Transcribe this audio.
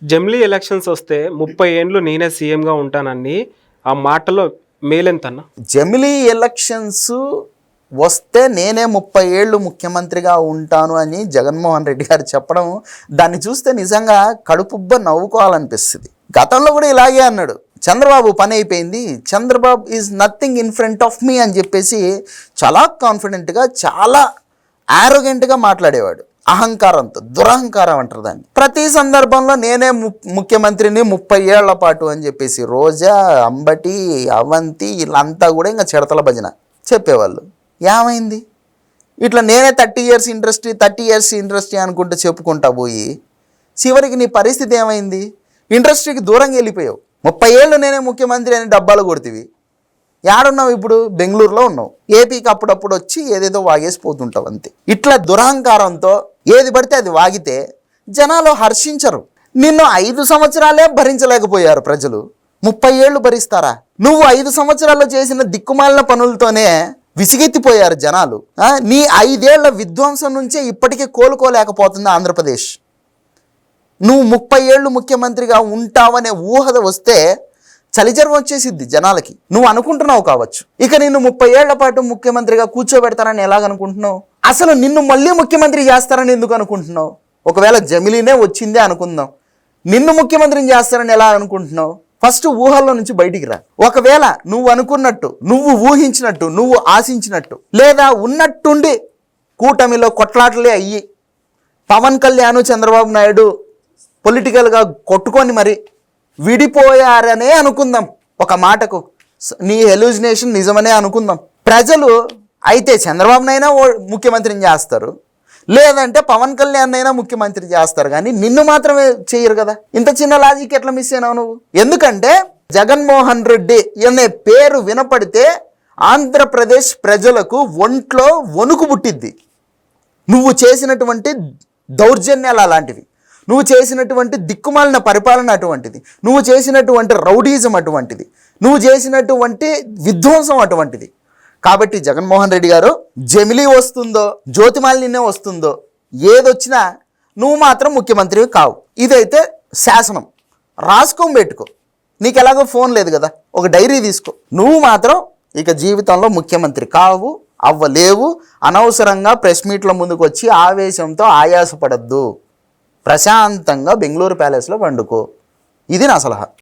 జమిలీ ఎలక్షన్స్ వస్తే 30 ఏండ్లు నేనే సీఎంగా ఉంటానని ఆ మాటలో మేలెంతన్నా? జమిలీ ఎలక్షన్స్ వస్తే నేనే 30 ఏళ్ళు ముఖ్యమంత్రిగా ఉంటాను అని జగన్మోహన్ రెడ్డి గారు చెప్పడం, దాన్ని చూస్తే నిజంగా కడుపుబ్బ నవ్వుకోవాలనిపిస్తుంది. గతంలో కూడా ఇలాగే అన్నాడు, చంద్రబాబు పని అయిపోయింది, Chandrababu is nothing in front of me అని చెప్పేసి చాలా కాన్ఫిడెంట్గా, చాలా ఆరోగెంట్గా మాట్లాడేవాడు. అహంకారంతో, దురహంకారం అంటారు దాన్ని. ప్రతి సందర్భంలో నేనే ముఖ్యమంత్రిని 30 ఏళ్ల పాటు అని చెప్పేసి రోజా, అంబటి, అవంతి వీళ్ళంతా కూడా ఇంకా చిడతల భజన చెప్పేవాళ్ళు. ఏమైంది? ఇట్లా నేనే 30 ఇయర్స్ ఇండస్ట్రీ అనుకుంటూ చెప్పుకుంటా పోయి చివరికి నీ పరిస్థితి ఏమైంది? ఇండస్ట్రీకి దూరంగా వెళ్ళిపోయావు. 30 ఏళ్ళు నేనే ముఖ్యమంత్రి అని డబ్బాలు కొడుతీవి. ఏడున్నావు ఇప్పుడు? బెంగళూరులో ఉన్నావు. ఏపీకి అప్పుడప్పుడు వచ్చి ఏదేదో వాగేసిపోతుంటావు అంతే. ఇట్లా దురహంకారంతో ఏది పడితే అది వాగితే జనాలు హర్షించరు. నిన్ను 5 సంవత్సరాలే భరించలేకపోయారు ప్రజలు, 30 ఏళ్ళు భరిస్తారా? నువ్వు 5 సంవత్సరాల్లో చేసిన దిక్కుమాలిన పనులతోనే విసిగెత్తిపోయారు జనాలు. నీ 5 ఏళ్ల విధ్వంసం నుంచే ఇప్పటికీ కోలుకోలేకపోతుంది ఆంధ్రప్రదేశ్. నువ్వు 30 ఏళ్ళు ముఖ్యమంత్రిగా ఉంటావనే ఊహ వస్తే చలిజరం వచ్చేసిద్ది జనాలకి. నువ్వు అనుకుంటున్నావు కావచ్చు, ఇక నిన్ను 30 ఏళ్ల పాటు ముఖ్యమంత్రిగా కూర్చోబెడతారని ఎలాగనుకుంటున్నావు? అసలు నిన్ను మళ్ళీ ముఖ్యమంత్రి చేస్తారని ఎందుకు అనుకుంటున్నావు? ఒకవేళ జమిలీనే వచ్చిందే అనుకుందాం, నిన్ను ముఖ్యమంత్రిని చేస్తారని ఎలా అనుకుంటున్నావు? ఫస్ట్ ఊహల్లో నుంచి బయటికి రా. ఒకవేళ నువ్వు అనుకున్నట్టు, నువ్వు ఊహించినట్టు, నువ్వు ఆశించినట్టు, లేదా ఉన్నట్టుండి కూటమిలో కొట్లాటలే అయ్యి పవన్ కళ్యాణ్, చంద్రబాబు నాయుడు పొలిటికల్గా కొట్టుకొని మరి విడిపోయారనే అనుకుందాం. ఒక మాటకు నీ హెలూజినేషన్ నిజమనే అనుకుందాం. ప్రజలు అయితే చంద్రబాబునైనా ముఖ్యమంత్రిని చేస్తారు, లేదంటే పవన్ కళ్యాణ్ అయినా ముఖ్యమంత్రి చేస్తారు, కానీ నిన్ను మాత్రమే చేయరు కదా. ఇంత చిన్న లాజిక్ ఎట్లా మిస్ అయినావు నువ్వు? ఎందుకంటే జగన్మోహన్ రెడ్డి అనే పేరు వినపడితే ఆంధ్రప్రదేశ్ ప్రజలకు ఒంట్లో వణుకు పుట్టిద్ది. నువ్వు చేసినటువంటి దౌర్జన్యాలు అలాంటివి, నువ్వు చేసినటువంటి దిక్కుమాలిన పరిపాలన అటువంటిది, నువ్వు చేసినటువంటి రౌడీజం అటువంటిది, నువ్వు చేసినటువంటి విధ్వంసం అటువంటిది. కాబట్టి జగన్మోహన్ రెడ్డి గారు, జమిలీ వస్తుందో జ్యోతిమాలిన్యే వస్తుందో ఏదొచ్చినా నువ్వు మాత్రం ముఖ్యమంత్రివి కావు. ఇదైతే శాసనం. రాసుకోం పెట్టుకో. నీకు ఎలాగో ఫోన్ లేదు కదా, ఒక డైరీ తీసుకో. నువ్వు మాత్రం ఇక జీవితంలో ముఖ్యమంత్రి కావు, అవ్వలేవు. అనవసరంగా ప్రెస్ మీట్ల ముందుకు వచ్చి ఆవేశంతో ఆయాసపడద్దు. ప్రశాంతంగా బెంగళూరు ప్యాలెస్లో పండుకో. ఇది నా సలహా.